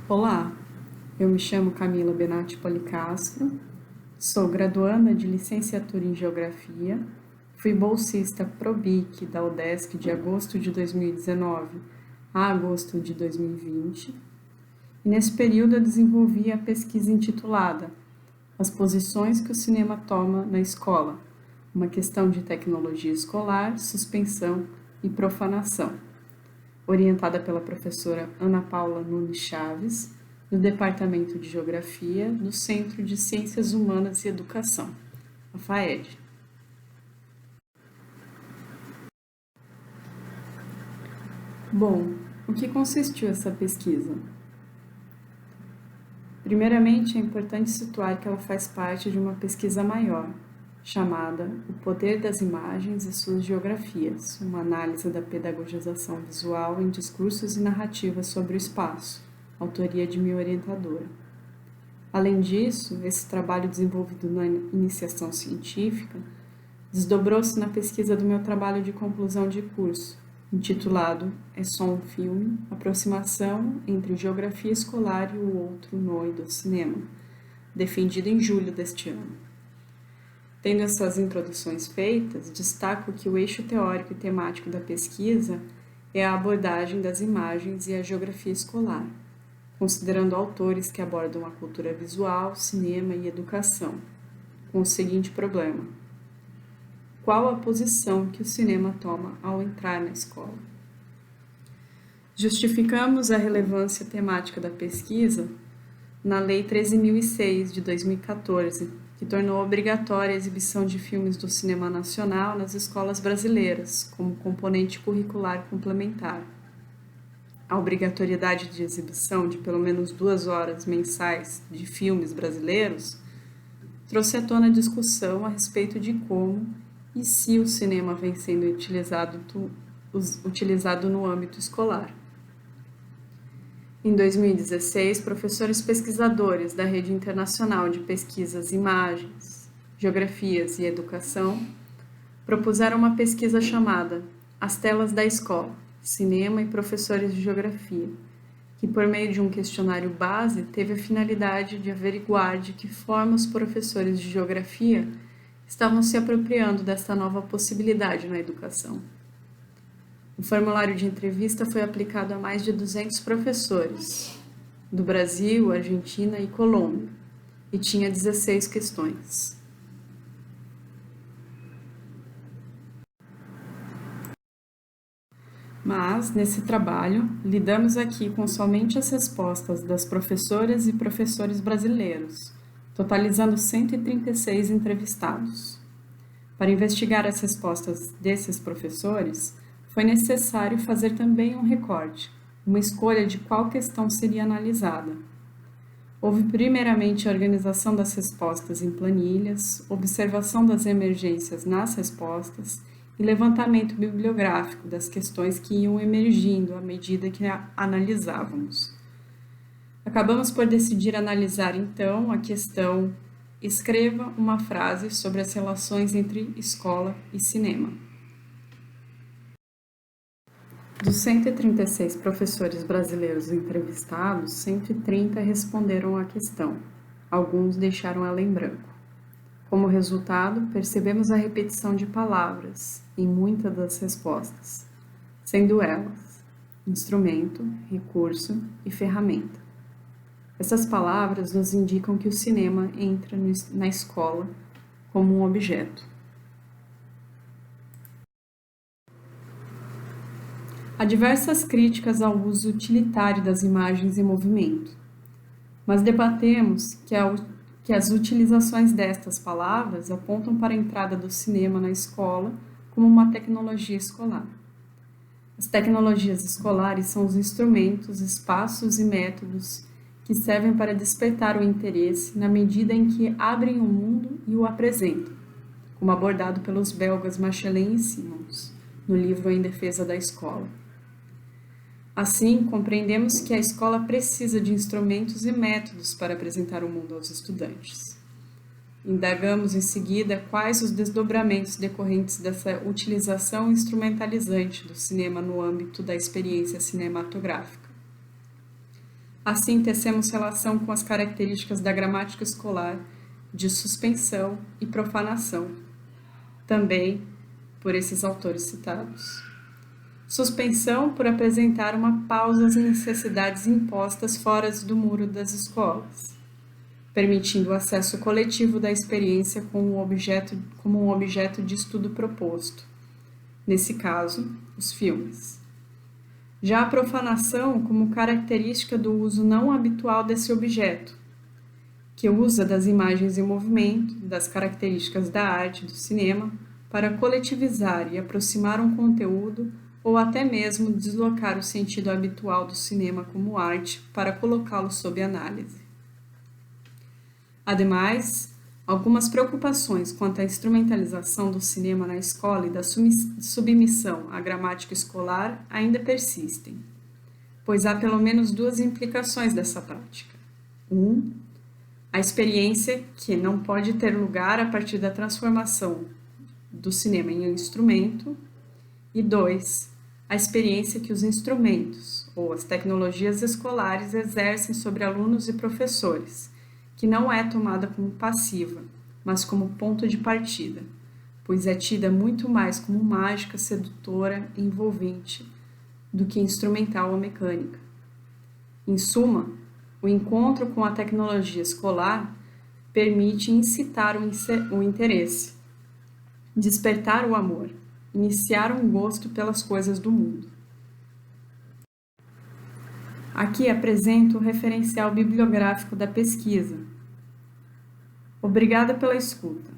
Olá, eu me chamo Camila Benatti Policastro, sou graduanda de licenciatura em Geografia, fui bolsista ProBic da UDESC de agosto de 2019 a agosto de 2020, e nesse período eu desenvolvi a pesquisa intitulada As posições que o cinema toma na escola, uma questão de tecnologia escolar, suspensão e profanação, orientada pela professora Ana Paula Nunes Chaves, do Departamento de Geografia do Centro de Ciências Humanas e Educação, a FAED. Bom, o que consistiu essa pesquisa? Primeiramente, é importante situar que ela faz parte de uma pesquisa maior, chamada O Poder das Imagens e Suas Geografias, uma análise da pedagogização visual em discursos e narrativas sobre o espaço, autoria de minha orientadora. Além disso, esse trabalho desenvolvido na iniciação científica desdobrou-se na pesquisa do meu trabalho de conclusão de curso, intitulado É só um filme? Aproximação entre geografia escolar e o outro no e do cinema, defendido em julho deste ano. Tendo essas introduções feitas, destaco que o eixo teórico e temático da pesquisa é a abordagem das imagens e a geografia escolar, considerando autores que abordam a cultura visual, cinema e educação, com o seguinte problema: qual a posição que o cinema toma ao entrar na escola? Justificamos a relevância temática da pesquisa na Lei 13.006, de 2014, que tornou obrigatória a exibição de filmes do cinema nacional nas escolas brasileiras, como componente curricular complementar. A obrigatoriedade de exibição de pelo menos 2 horas mensais de filmes brasileiros trouxe à tona a discussão a respeito de como e se o cinema vem sendo utilizado no âmbito escolar. Em 2016, professores pesquisadores da Rede Internacional de Pesquisas Imagens, Geografias e Educação propuseram uma pesquisa chamada As Telas da Escola, Cinema e Professores de Geografia, que por meio de um questionário base teve a finalidade de averiguar de que forma os professores de geografia estavam se apropriando desta nova possibilidade na educação. O formulário de entrevista foi aplicado a mais de 200 professores, do Brasil, Argentina e Colômbia, e tinha 16 questões. Mas, nesse trabalho, lidamos aqui com somente as respostas das professoras e professores brasileiros, totalizando 136 entrevistados. Para investigar as respostas desses professores, foi necessário fazer também um recorte, uma escolha de qual questão seria analisada. Houve primeiramente a organização das respostas em planilhas, observação das emergências nas respostas e levantamento bibliográfico das questões que iam emergindo à medida que analisávamos. Acabamos por decidir analisar então a questão Escreva uma frase sobre as relações entre escola e cinema. Dos 136 professores brasileiros entrevistados, 130 responderam à questão. Alguns deixaram ela em branco. Como resultado, percebemos a repetição de palavras em muitas das respostas, sendo elas instrumento, recurso e ferramenta. Essas palavras nos indicam que o cinema entra na escola como um objeto. Há diversas críticas ao uso utilitário das imagens em movimento, mas debatemos que as utilizações destas palavras apontam para a entrada do cinema na escola como uma tecnologia escolar. As tecnologias escolares são os instrumentos, espaços e métodos que servem para despertar o interesse na medida em que abrem o mundo e o apresentam, como abordado pelos belgas Michelin e Simons, no livro Em Defesa da Escola. Assim, compreendemos que a escola precisa de instrumentos e métodos para apresentar o mundo aos estudantes. Indagamos em seguida quais os desdobramentos decorrentes dessa utilização instrumentalizante do cinema no âmbito da experiência cinematográfica. Assim, tecemos relação com as características da gramática escolar de suspensão e profanação, também por esses autores citados. Suspensão por apresentar uma pausa às necessidades impostas fora do muro das escolas, permitindo o acesso coletivo da experiência como um objeto de estudo proposto, nesse caso, os filmes. Já a profanação como característica do uso não habitual desse objeto, que usa das imagens em movimento, das características da arte do cinema, para coletivizar e aproximar um conteúdo ou até mesmo deslocar o sentido habitual do cinema como arte para colocá-lo sob análise. Ademais, algumas preocupações quanto à instrumentalização do cinema na escola e da submissão à gramática escolar ainda persistem, pois há pelo menos duas implicações dessa prática. A experiência que não pode ter lugar a partir da transformação do cinema em um instrumento, e 2, a experiência que os instrumentos ou as tecnologias escolares exercem sobre alunos e professores, que não é tomada como passiva, mas como ponto de partida, pois é tida muito mais como mágica, sedutora e envolvente do que instrumental ou mecânica. Em suma, o encontro com a tecnologia escolar permite incitar o interesse, despertar o amor, iniciar um gosto pelas coisas do mundo. Aqui apresento o referencial bibliográfico da pesquisa. Obrigada pela escuta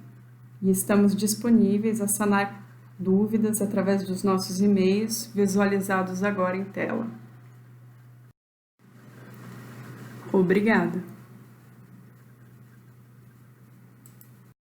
e estamos disponíveis a sanar dúvidas através dos nossos e-mails visualizados agora em tela. Obrigada!